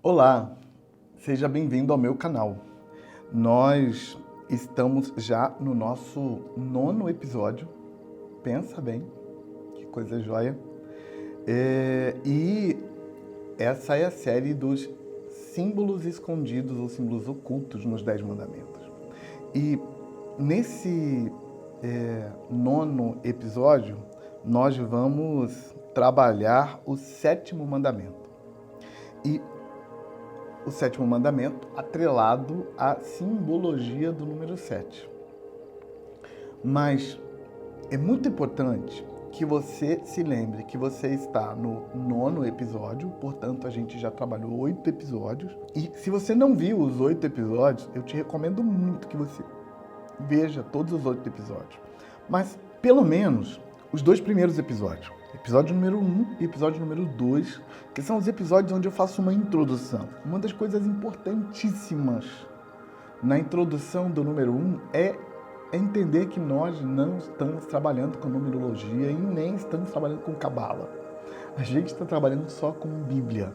Olá, seja bem-vindo ao meu canal. Nós estamos já no nosso 9º episódio. Pensa bem, que coisa joia. E essa é a série dos símbolos escondidos ou símbolos ocultos nos 10 mandamentos. E nesse 9º episódio, nós vamos trabalhar o 7º mandamento. E o 7º mandamento atrelado à simbologia do número 7. Mas é muito importante que você se lembre que você está no 9º episódio, portanto a gente já trabalhou 8 episódios. E se você não viu os 8 episódios, eu te recomendo muito que você veja todos os 8 episódios. Mas pelo menos os 2 primeiros episódios. Episódio número 1 e episódio número 2, que são os episódios onde eu faço uma introdução. Uma das coisas importantíssimas na introdução do número 1 é entender que nós não estamos trabalhando com numerologia e nem estamos trabalhando com cabala. A gente está trabalhando só com Bíblia.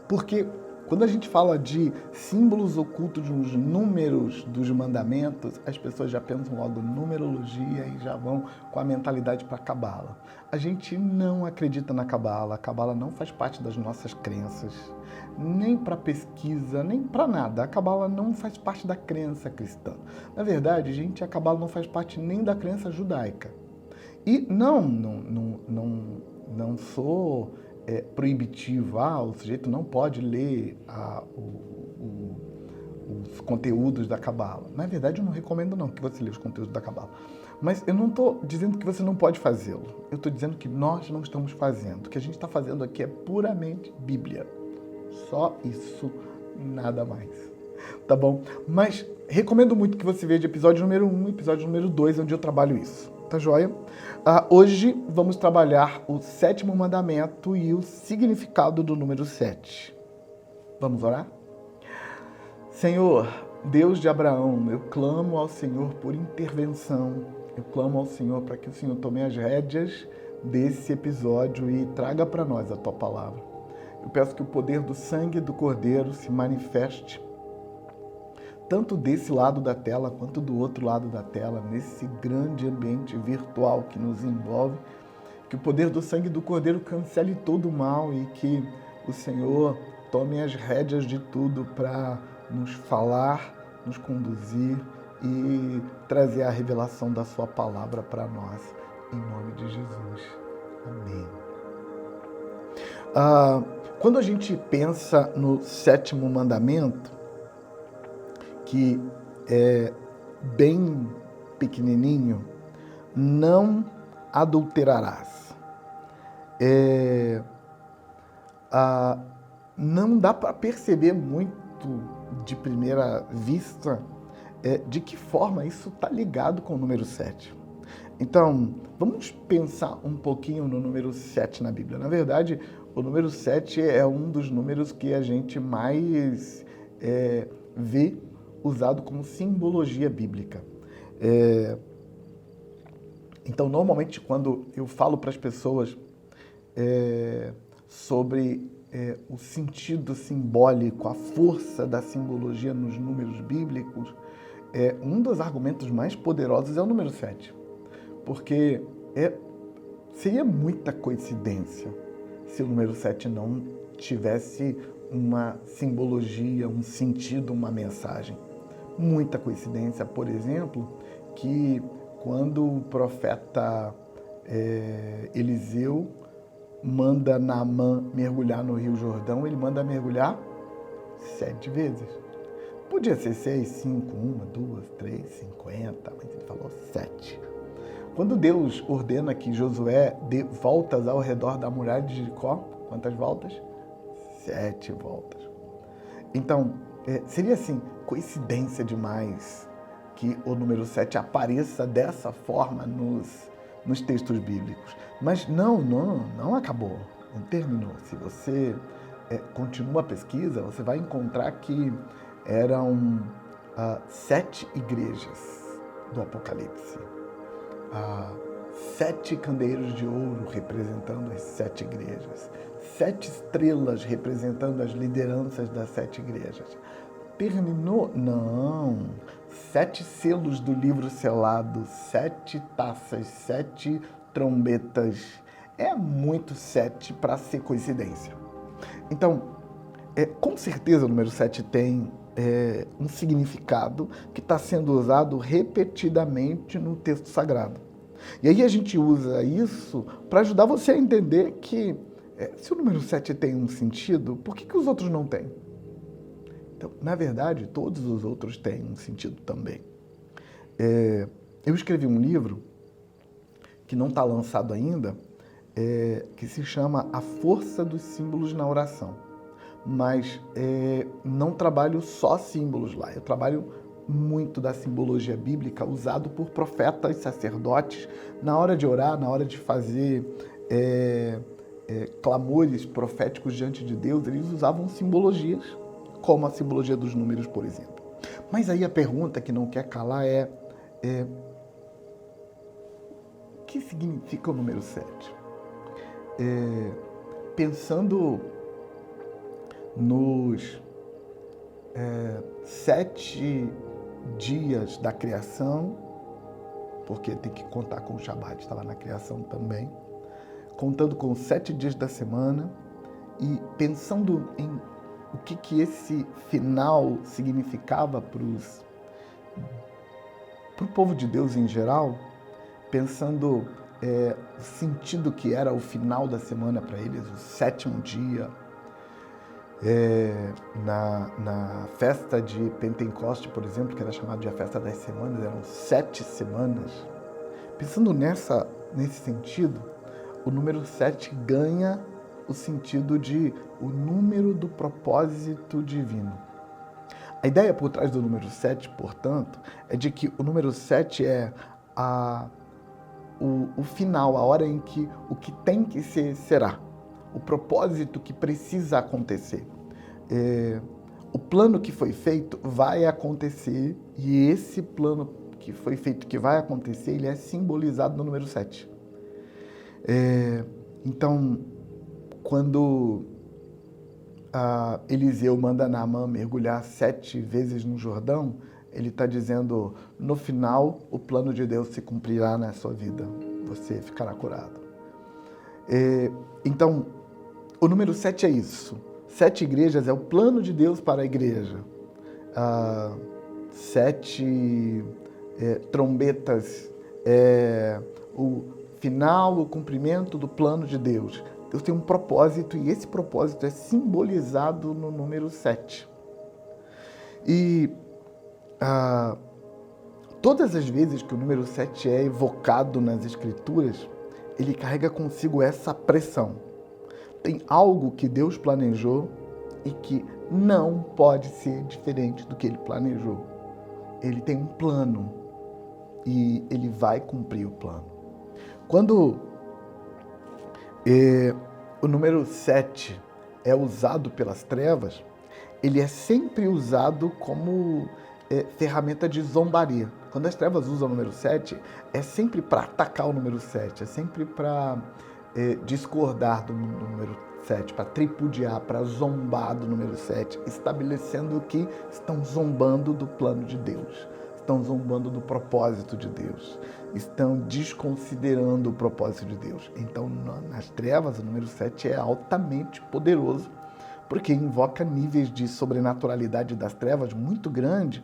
Porque quando a gente fala de símbolos ocultos nos números dos mandamentos, as pessoas já pensam logo numerologia e já vão com a mentalidade para a cabala. A gente não acredita na cabala, a cabala não faz parte das nossas crenças, nem para pesquisa, nem para nada. A cabala não faz parte da crença cristã. Na verdade, gente, a cabala não faz parte nem da crença judaica. E não sou proibitivo, o sujeito não pode ler os conteúdos da cabala. Na verdade, eu não recomendo não que você leia os conteúdos da cabala. Mas eu não estou dizendo que você não pode fazê-lo. Eu estou dizendo que nós não estamos fazendo. O que a gente está fazendo aqui é puramente Bíblia. Só isso, nada mais. Tá bom? Mas recomendo muito que você veja episódio número 1 e episódio número 2, onde eu trabalho isso. Tá joia? Hoje vamos trabalhar o 7º mandamento e o significado do número 7. Vamos orar? Senhor, Deus de Abraão, eu clamo ao Senhor por intervenção. Eu clamo ao Senhor para que o Senhor tome as rédeas desse episódio e traga para nós a Tua palavra. Eu peço que o poder do sangue do Cordeiro se manifeste tanto desse lado da tela quanto do outro lado da tela, nesse grande ambiente virtual que nos envolve, que o poder do sangue do Cordeiro cancele todo o mal e que o Senhor tome as rédeas de tudo para nos falar, nos conduzir e trazer a revelação da sua palavra para nós, em nome de Jesus. Amém. Quando a gente pensa no 7º mandamento, que é bem pequenininho, não adulterarás. Não dá para perceber muito de primeira vista de que forma isso está ligado com o número 7. Então, vamos pensar um pouquinho no número 7 na Bíblia. Na verdade, o número 7 é um dos números que a gente mais vê usado como simbologia bíblica. Então, normalmente, quando eu falo para as pessoas sobre o sentido simbólico, a força da simbologia nos números bíblicos, um dos argumentos mais poderosos é o número 7. Porque seria muita coincidência se o número 7 não tivesse uma simbologia, um sentido, uma mensagem. Muita coincidência, por exemplo, que quando o profeta Eliseu manda Naamã mergulhar no Rio Jordão, ele manda mergulhar 7 vezes. Podia ser 6, 5, 1, 2, 3, 50, mas ele falou 7. Quando Deus ordena que Josué dê voltas ao redor da muralha de Jericó, quantas voltas? 7 voltas. Então, seria assim, coincidência demais que o número 7 apareça dessa forma nos textos bíblicos. Mas não acabou, não terminou. Se você continua a pesquisa, você vai encontrar que eram 7 igrejas do Apocalipse. 7 candeeiros de ouro representando as 7 igrejas, 7 estrelas representando as lideranças das 7 igrejas. Terminou? Não. 7 selos do livro selado, 7 taças, 7 trombetas. É muito 7 para ser coincidência. Então, com certeza o número 7 tem um significado que está sendo usado repetidamente no texto sagrado. E aí a gente usa isso para ajudar você a entender que se o número 7 tem um sentido, por que os outros não têm? Então, na verdade, todos os outros têm um sentido também. Eu escrevi um livro que não está lançado ainda, que se chama A Força dos Símbolos na Oração. Mas não trabalho só símbolos lá, eu trabalho muito da simbologia bíblica usado por profetas, sacerdotes, na hora de orar, na hora de fazer clamores proféticos diante de Deus, eles usavam simbologias, como a simbologia dos números, por exemplo. Mas aí a pergunta que não quer calar o que significa o número 7? Pensando nos 7 dias da criação, porque tem que contar com o Shabat, estava na criação também, contando com os 7 dias da semana e pensando em o que esse final significava para o povo de Deus em geral, pensando o sentido que era o final da semana para eles, o 7º dia. Na festa de Pentecoste, por exemplo, que era chamada de a festa das semanas, eram 7 semanas. Pensando nesse sentido, o número 7 ganha o sentido de o número do propósito divino. A ideia por trás do número 7, portanto, é de que o número 7 é o final, a hora em que o que tem que ser, será. O propósito que precisa acontecer. O plano que foi feito vai acontecer e esse plano que foi feito que vai acontecer, ele é simbolizado no número 7. Então, quando Eliseu manda Naamã mergulhar 7 vezes no Jordão, ele está dizendo, no final, o plano de Deus se cumprirá na sua vida. Você ficará curado. Então, o número 7 é isso. 7 igrejas é o plano de Deus para a igreja. 7 trombetas é o final, o cumprimento do plano de Deus. Deus tem um propósito e esse propósito é simbolizado no número 7. E todas as vezes que o número 7 é evocado nas Escrituras, ele carrega consigo essa pressão. Tem algo que Deus planejou e que não pode ser diferente do que Ele planejou. Ele tem um plano e Ele vai cumprir o plano. Quando o número 7 é usado pelas trevas, ele é sempre usado como ferramenta de zombaria. Quando as trevas usam o número 7, é sempre para atacar o número 7, é sempre para discordar do número 7, para tripudiar, para zombar do número 7, estabelecendo que estão zombando do plano de Deus, estão zombando do propósito de Deus, estão desconsiderando o propósito de Deus. Então, nas trevas, o número 7 é altamente poderoso, porque invoca níveis de sobrenaturalidade das trevas muito grande,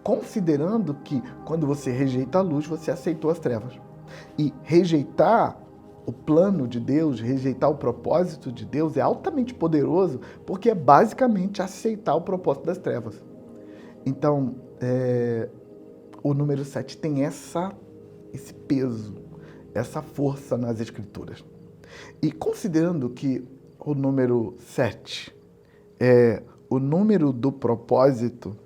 considerando que quando você rejeita a luz, você aceitou as trevas. E rejeitar o plano de Deus, rejeitar o propósito de Deus é altamente poderoso, porque é basicamente aceitar o propósito das trevas. Então, o número 7 tem esse peso, essa força nas Escrituras. E considerando que o número 7 é o número do propósito,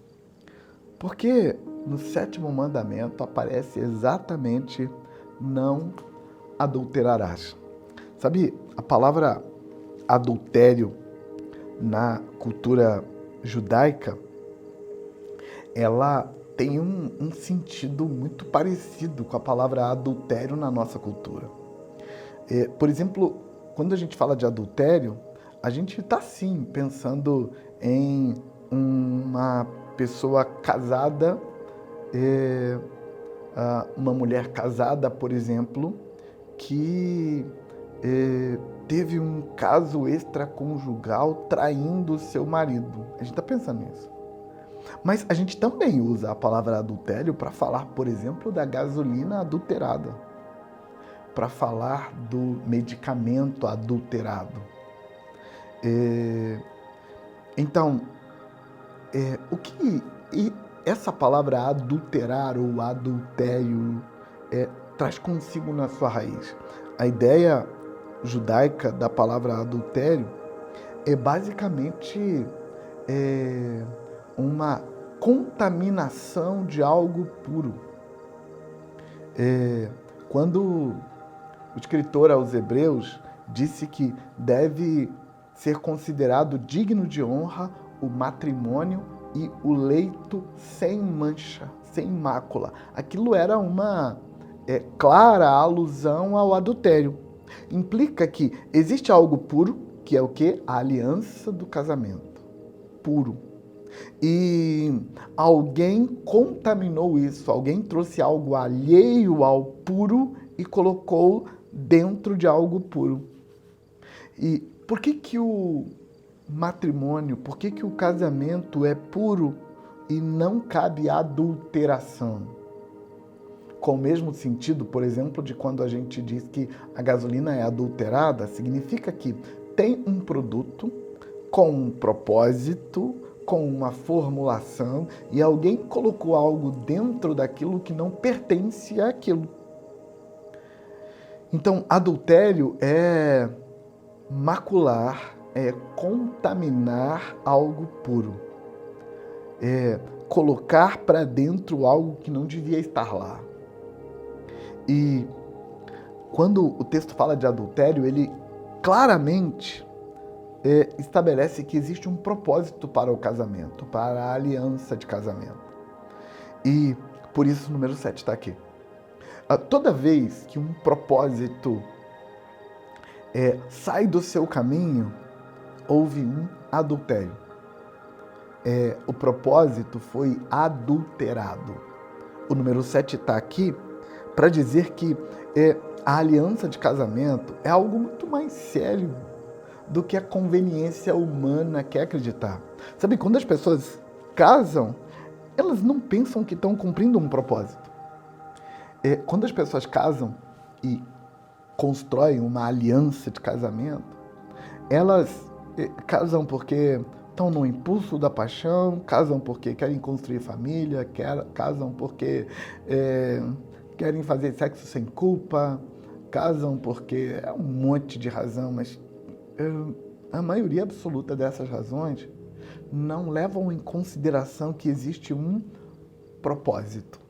porque no 7º mandamento aparece exatamente não adulterarás. Sabe, a palavra adultério na cultura judaica, ela tem um sentido muito parecido com a palavra adultério na nossa cultura. Por exemplo, quando a gente fala de adultério, a gente está sim pensando em uma pessoa casada, uma mulher casada, por exemplo, que teve um caso extraconjugal traindo seu marido. A gente está pensando nisso. Mas a gente também usa a palavra adultério para falar, por exemplo, da gasolina adulterada, para falar do medicamento adulterado. Então, o que essa palavra adulterar ou adultério traz consigo na sua raiz? A ideia judaica da palavra adultério é basicamente uma contaminação de algo puro. Quando o escritor aos Hebreus disse que deve ser considerado digno de honra o matrimônio e o leito sem mancha, sem mácula. Aquilo era uma clara alusão ao adultério. Implica que existe algo puro, que é o quê? A aliança do casamento. Puro. E alguém contaminou isso, alguém trouxe algo alheio ao puro e colocou dentro de algo puro. E por que o matrimônio, por que o casamento é puro e não cabe adulteração? Com o mesmo sentido, por exemplo, de quando a gente diz que a gasolina é adulterada, significa que tem um produto com um propósito, com uma formulação, e alguém colocou algo dentro daquilo que não pertence àquilo. Então, adultério é macular, é contaminar algo puro, é colocar para dentro algo que não devia estar lá. E quando o texto fala de adultério, ele claramente estabelece que existe um propósito para o casamento, para a aliança de casamento. E por isso o número 7 está aqui. Toda vez que um propósito sai do seu caminho, houve um adultério. O propósito foi adulterado. O número 7 está aqui para dizer que a aliança de casamento é algo muito mais sério do que a conveniência humana quer acreditar. Sabe, quando as pessoas casam, elas não pensam que estão cumprindo um propósito. Quando as pessoas casam e constroem uma aliança de casamento, elas casam porque estão no impulso da paixão, casam porque querem construir família, casam porque querem fazer sexo sem culpa, casam porque é um monte de razão, mas a maioria absoluta dessas razões não levam em consideração que existe um propósito.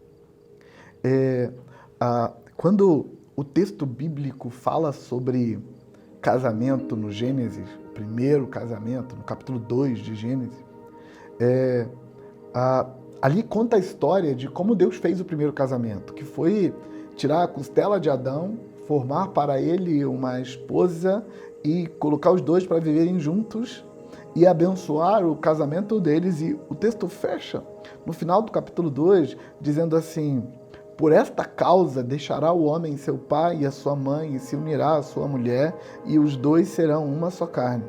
Quando o texto bíblico fala sobre casamento no Gênesis, primeiro casamento, no capítulo 2 de Gênesis, ali conta a história de como Deus fez o primeiro casamento, que foi tirar a costela de Adão, formar para ele uma esposa e colocar os dois para viverem juntos e abençoar o casamento deles. E o texto fecha no final do capítulo 2, dizendo assim: por esta causa deixará o homem seu pai e a sua mãe e se unirá à sua mulher e os dois serão uma só carne.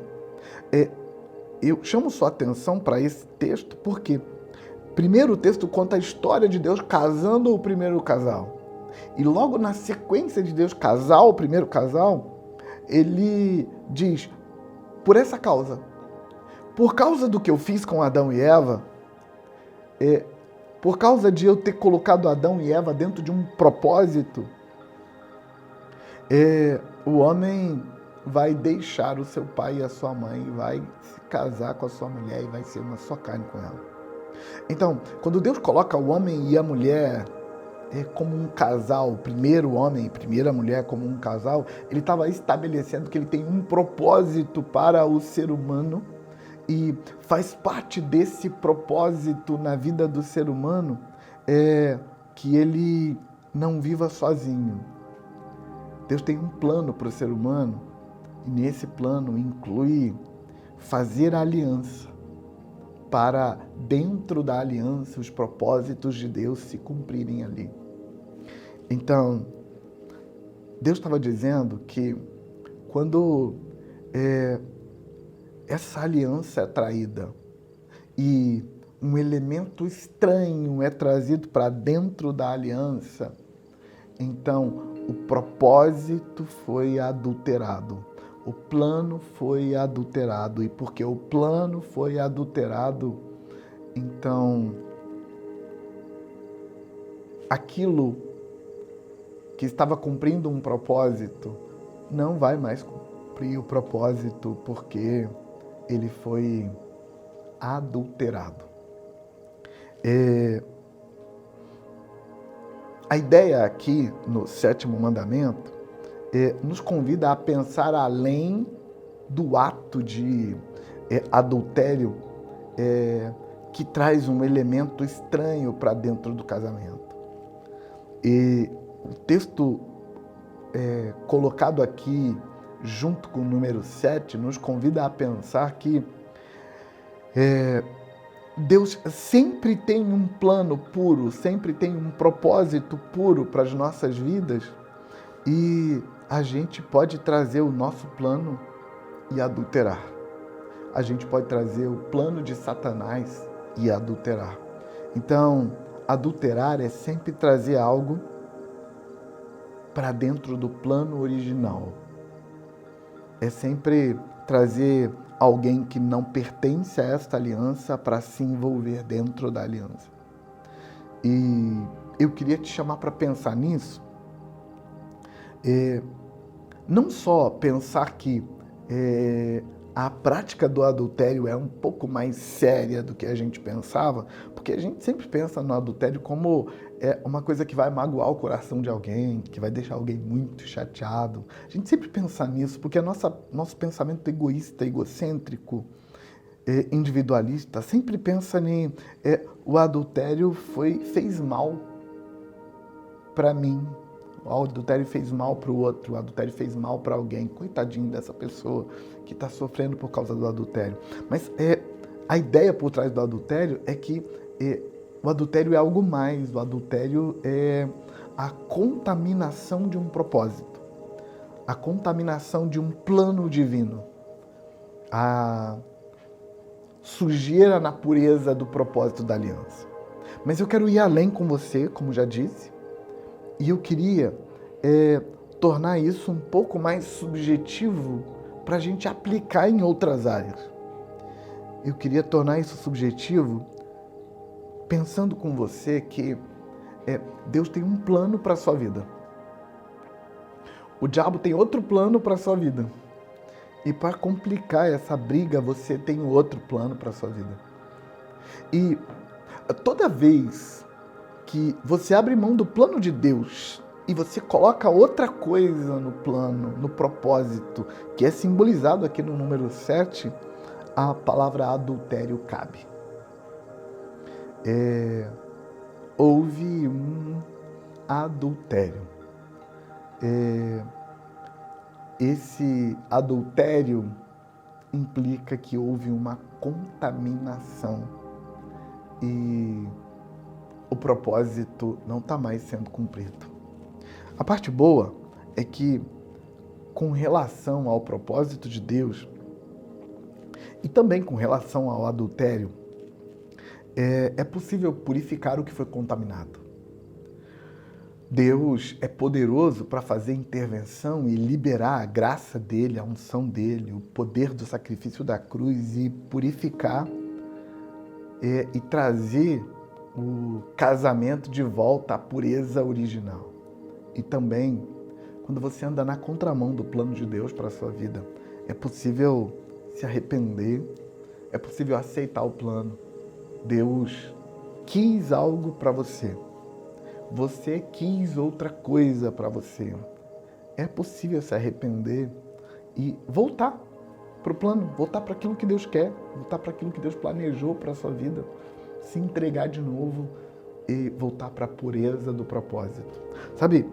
Eu chamo sua atenção para esse texto porque primeiro o texto conta a história de Deus casando o primeiro casal. E logo na sequência de Deus casar o primeiro casal, ele diz: por essa causa, por causa do que eu fiz com Adão e Eva, por causa de eu ter colocado Adão e Eva dentro de um propósito, o homem vai deixar o seu pai e a sua mãe, vai se casar com a sua mulher e vai ser uma só carne com ela. Então, quando Deus coloca o homem e a mulher como um casal, primeiro homem e primeira mulher como um casal, ele estava estabelecendo que ele tem um propósito para o ser humano e faz parte desse propósito na vida do ser humano é que ele não viva sozinho. Deus tem um plano para o ser humano e nesse plano inclui fazer aliança para, dentro da aliança, os propósitos de Deus se cumprirem ali. Então, Deus estava dizendo que quando essa aliança é traída e um elemento estranho é trazido para dentro da aliança, então o propósito foi adulterado. O plano foi adulterado. E porque o plano foi adulterado, então aquilo que estava cumprindo um propósito não vai mais cumprir o propósito porque ele foi adulterado. A ideia aqui no 7º mandamento nos convida a pensar além do ato de adultério que traz um elemento estranho para dentro do casamento. E o texto colocado aqui junto com o número 7 nos convida a pensar que Deus sempre tem um plano puro, sempre tem um propósito puro para as nossas vidas e a gente pode trazer o nosso plano e adulterar. A gente pode trazer o plano de Satanás e adulterar. Então, adulterar é sempre trazer algo para dentro do plano original. É sempre trazer alguém que não pertence a esta aliança para se envolver dentro da aliança. E eu queria te chamar para pensar nisso. Não só pensar que a prática do adultério é um pouco mais séria do que a gente pensava, porque a gente sempre pensa no adultério como uma coisa que vai magoar o coração de alguém, que vai deixar alguém muito chateado. A gente sempre pensa nisso, porque nosso pensamento egoísta, egocêntrico, individualista, sempre pensa em o adultério fez mal para mim. O adultério fez mal para o outro, o adultério fez mal para alguém. Coitadinho dessa pessoa que está sofrendo por causa do adultério. Mas a ideia por trás do adultério é que o adultério é algo mais. O adultério é a contaminação de um propósito, a contaminação de um plano divino, a sujeira na pureza do propósito da aliança. Mas eu quero ir além com você, como já disse, e eu queria tornar isso um pouco mais subjetivo para a gente aplicar em outras áreas. Eu queria tornar isso subjetivo pensando com você que Deus tem um plano para a sua vida. O diabo tem outro plano para a sua vida. E para complicar essa briga, você tem outro plano para a sua vida. E toda vez que você abre mão do plano de Deus e você coloca outra coisa no plano, no propósito, que é simbolizado aqui no número 7, a palavra adultério cabe. Houve um adultério. Esse adultério implica que houve uma contaminação e o propósito não está mais sendo cumprido. A parte boa é que, com relação ao propósito de Deus e também com relação ao adultério, é possível purificar o que foi contaminado. Deus é poderoso para fazer intervenção e liberar a graça dele, a unção dele, o poder do sacrifício da cruz e purificar e trazer o casamento de volta à pureza original. E também, quando você anda na contramão do plano de Deus para a sua vida, é possível se arrepender, é possível aceitar o plano. Deus quis algo para você. Você quis outra coisa para você. É possível se arrepender e voltar para o plano, voltar para aquilo que Deus quer, voltar para aquilo que Deus planejou para a sua vida, se entregar de novo e voltar para a pureza do propósito. Sabe,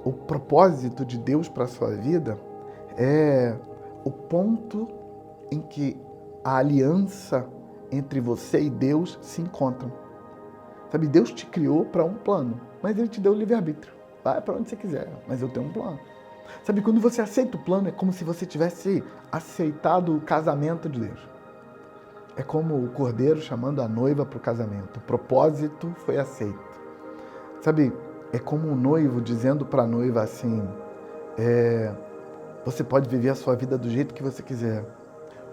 o propósito de Deus para a sua vida é o ponto em que a aliança entre você e Deus se encontram. Sabe, Deus te criou para um plano, mas Ele te deu o livre-arbítrio. Vai para onde você quiser, mas eu tenho um plano. Sabe, quando você aceita o plano, é como se você tivesse aceitado o casamento de Deus. É como o cordeiro chamando a noiva para o casamento. O propósito foi aceito. Sabe, é como um noivo dizendo para a noiva assim, você pode viver a sua vida do jeito que você quiser.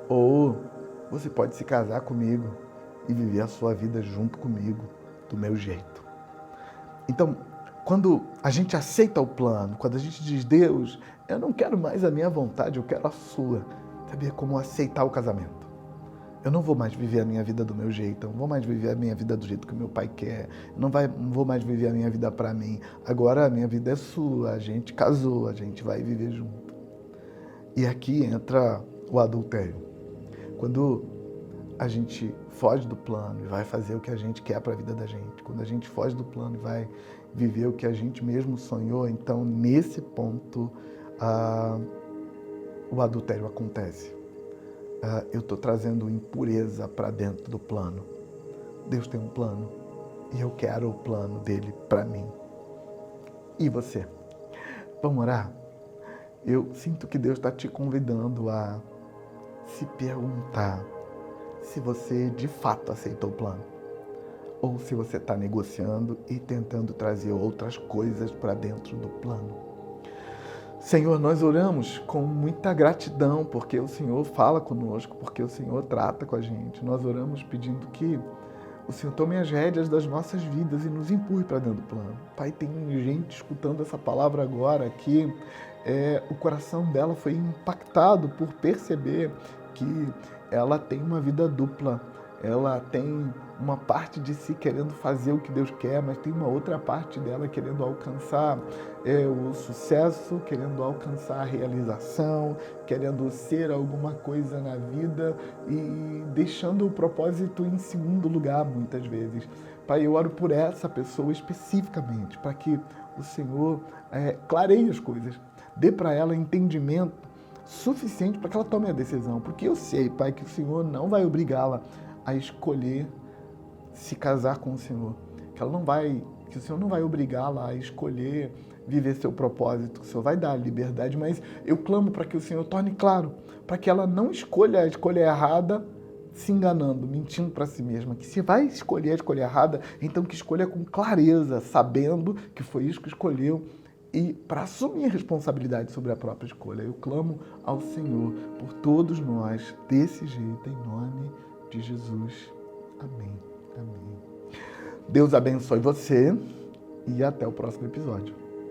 Ou você pode se casar comigo e viver a sua vida junto comigo, do meu jeito. Então, quando a gente aceita o plano, quando a gente diz, Deus, eu não quero mais a minha vontade, eu quero a sua. Sabe, é como aceitar o casamento. Eu não vou mais viver a minha vida do meu jeito, eu não vou mais viver a minha vida do jeito que o meu pai quer, não vou mais viver a minha vida para mim. Agora a minha vida é sua, a gente casou, a gente vai viver junto. E aqui entra o adultério. Quando a gente foge do plano e vai fazer o que a gente quer para a vida da gente, quando a gente foge do plano e vai viver o que a gente mesmo sonhou, então nesse ponto o adultério acontece. Eu estou trazendo impureza para dentro do plano. Deus tem um plano e eu quero o plano dele para mim. E você? Vamos orar? Eu sinto que Deus está te convidando a se perguntar se você de fato aceitou o plano ou se você está negociando e tentando trazer outras coisas para dentro do plano. Senhor, nós oramos com muita gratidão porque o Senhor fala conosco, porque o Senhor trata com a gente. Nós oramos pedindo que o Senhor tome as rédeas das nossas vidas e nos empurre para dentro do plano. Pai, tem gente escutando essa palavra agora que o coração dela foi impactado por perceber que ela tem uma vida dupla. Ela tem uma parte de si querendo fazer o que Deus quer, mas tem uma outra parte dela querendo alcançar o sucesso, querendo alcançar a realização, querendo ser alguma coisa na vida e deixando o propósito em segundo lugar muitas vezes. Pai, eu oro por essa pessoa especificamente, para que o Senhor clareie as coisas, dê para ela entendimento suficiente para que ela tome a decisão, porque eu sei, Pai, que o Senhor não vai obrigá-la a escolher se casar com o Senhor, que o Senhor não vai obrigá-la a escolher viver seu propósito, o Senhor vai dar a liberdade, mas eu clamo para que o Senhor torne claro, para que ela não escolha a escolha errada, se enganando, mentindo para si mesma, que se vai escolher a escolha errada, então que escolha com clareza, sabendo que foi isso que escolheu, e para assumir a responsabilidade sobre a própria escolha. Eu clamo ao Senhor por todos nós, desse jeito, em nome de Jesus. Amém. Amém. Deus abençoe você e até o próximo episódio.